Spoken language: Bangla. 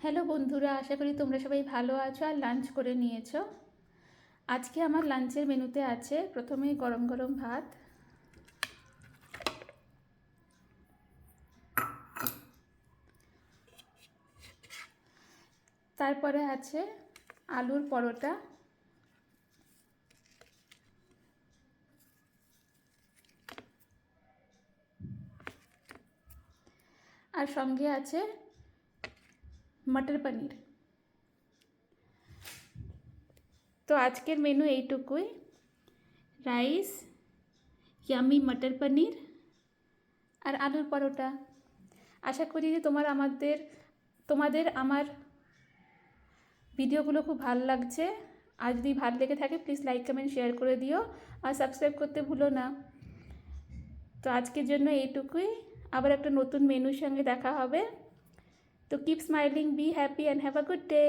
হ্যালো বন্ধুরা, আশা করি তোমরা সবাই ভালো আছো আর লাঞ্চ করে নিয়েছো। আজকে আমার লাঞ্চের মেনুতে আছে প্রথমে গরম গরম ভাত, তারপরে আছে আলুর পরোটা, আর সঙ্গে আছে মটর পনির। তো আজকের মেনু এইটুকুই, রাইস, ইয়ামি মটর পনির আর আলুর পরোটা। আশা করি যে তোমাদের আমার ভিডিওগুলো খুব ভালো লাগছে। আর যদি ভালো লেগে থাকে প্লিজ লাইক কমেন্ট শেয়ার করে দিও আর সাবস্ক্রাইব করতে ভুলো না। তো আজকের জন্য এইটুকুই, আবার একটা নতুন মেনুর সঙ্গে দেখা হবে। তো keep smiling, be happy and have a good day.